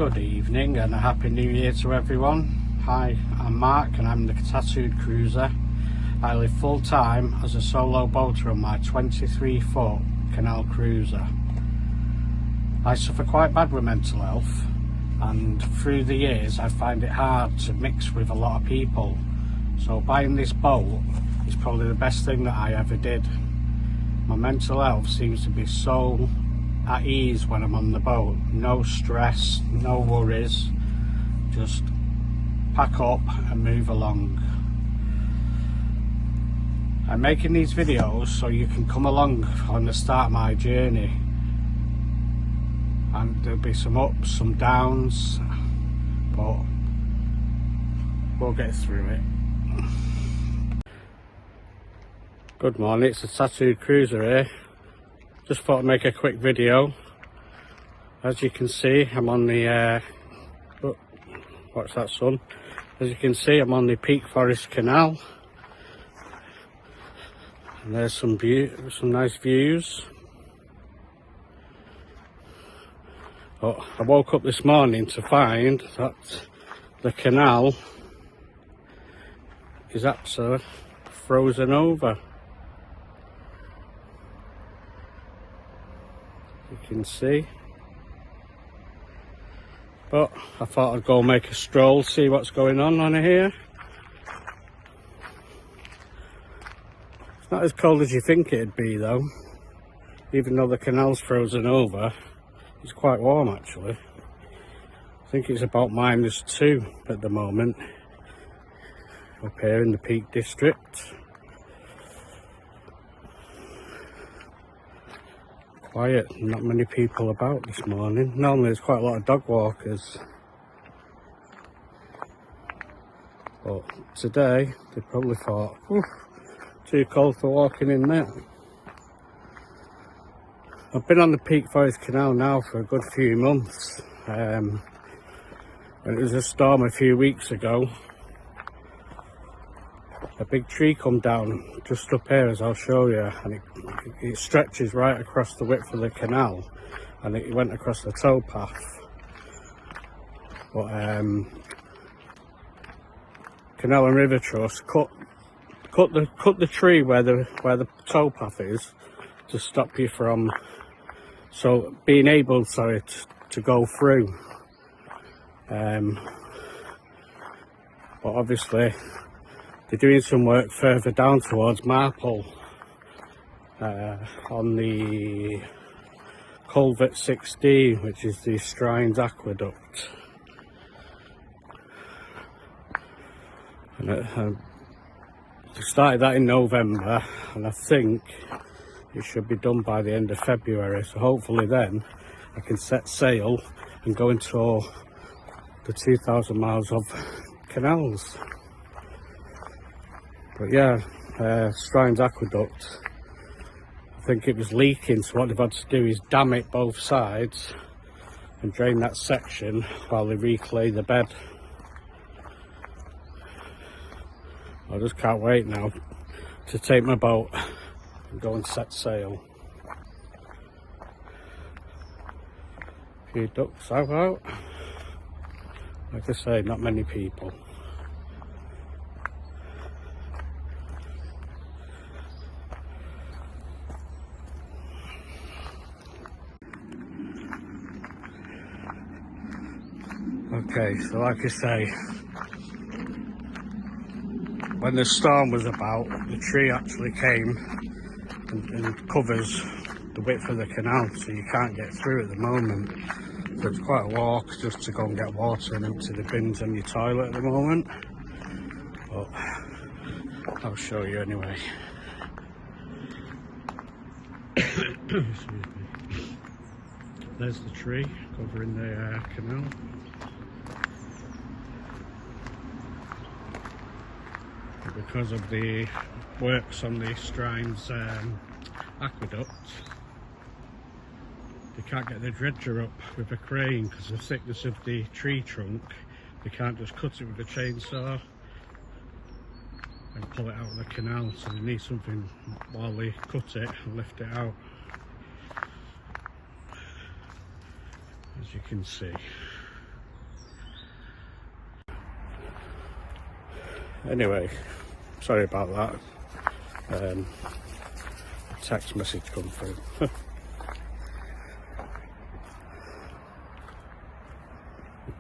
Good evening and a happy new year to everyone. Hi, I'm Mark and I'm the tattooed cruiser. I live full time as a solo boater on my 23-foot Canal cruiser. I suffer quite bad with mental health, and through the years I find it hard to mix with a lot of people. So buying this boat is probably the best thing that I ever did. My mental health seems to be so at ease when I'm on the boat. No stress, no worries, just pack up and move along. I'm making these videos so you can come along on the start of my journey, and there'll be some ups, some downs, but we'll get through it. Good morning, it's the Tattooed Cruiser here. Just thought I'd make a quick video. As you can see, I'm on the what's that, son? As you can see, I'm on the Peak Forest Canal, and there's some nice views. But I woke up this morning to find that the canal is absolutely frozen over. You can see, but I thought I'd go make a stroll, see what's going on here. It's not as cold as you think it'd be though. Even though the canal's frozen over, it's quite warm actually. I think it's about -2 at the moment up here in the Peak District. Quiet, not many people about this morning. Normally there's quite a lot of dog walkers, but today they probably thought, too cold for walking in there. I've been on the Peak Forest Canal now for a good few months. When it was a storm a few weeks ago, a big tree come down just up here, as I'll show you, and it stretches right across the width of the canal, and it went across the towpath. But Canal and River Trust cut the tree where the towpath is to stop you from being able to go through. But obviously they're doing some work further down towards Marple on the Culvert 16, which is the Strines Aqueduct. And they started that in November, and I think it should be done by the end of February. So hopefully then I can set sail and go and tour the 2,000 miles of canals. But yeah, Strines Aqueduct, I think it was leaking, so what they've had to do is dam it both sides and drain that section while they reclay the bed. I just can't wait now to take my boat and go and set sail. A few ducks have out. Like I say, not many people. Okay, so like I say, when the storm was about, the tree actually came and covers the width of the canal, so you can't get through at the moment. So it's quite a walk just to go and get water and empty the bins in your toilet at the moment. But I'll show you anyway. Excuse me. There's the tree covering the canal. Because of the works on the Strines aqueduct, they can't get the dredger up with a crane because of the thickness of the tree trunk. They can't just cut it with a chainsaw and pull it out of the canal, so they need something while they cut it and lift it out. As you can see, Anyway, sorry about that. Text message come through. The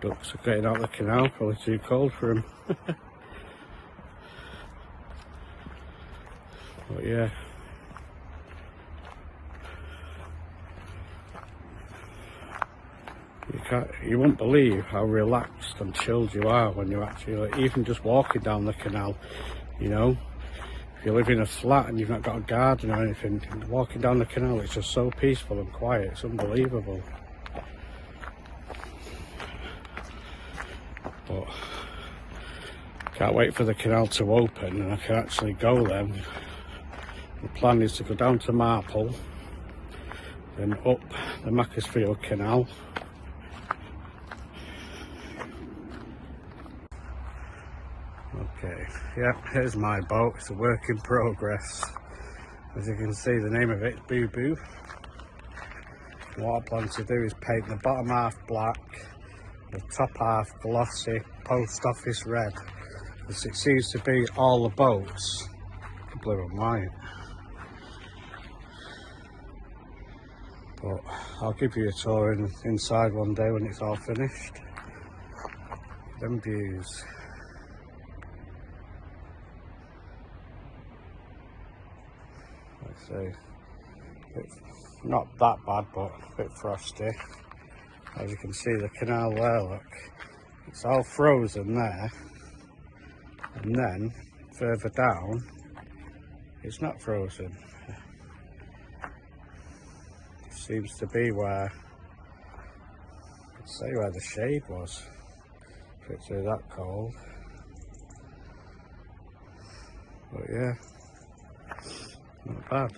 ducks are getting out of the canal, probably too cold for them. But yeah, you won't believe how relaxed and chilled you are when you're actually, like, even just walking down the canal, you know. If you live in a flat and you've not got a garden or anything, walking down the canal, it's just so peaceful and quiet, it's unbelievable. But can't wait for the canal to open and I can actually go then. The plan is to go down to Marple, then up the Macclesfield Canal. Okay, yeah, here's my boat. It's a work in progress. As you can see, the name of it is Boo Boo. What I plan to do is paint the bottom half black, the top half glossy post office red, because it seems to be all the boats blue and white. But I'll give you a tour inside one day when it's all finished. Them views. Let's see. It's not that bad, but a bit frosty. As you can see, the canal there, look. It's all frozen there. And then, further down, it's not frozen. It seems to be where, let's say where the shade was. If it's that cold. But yeah, not bad.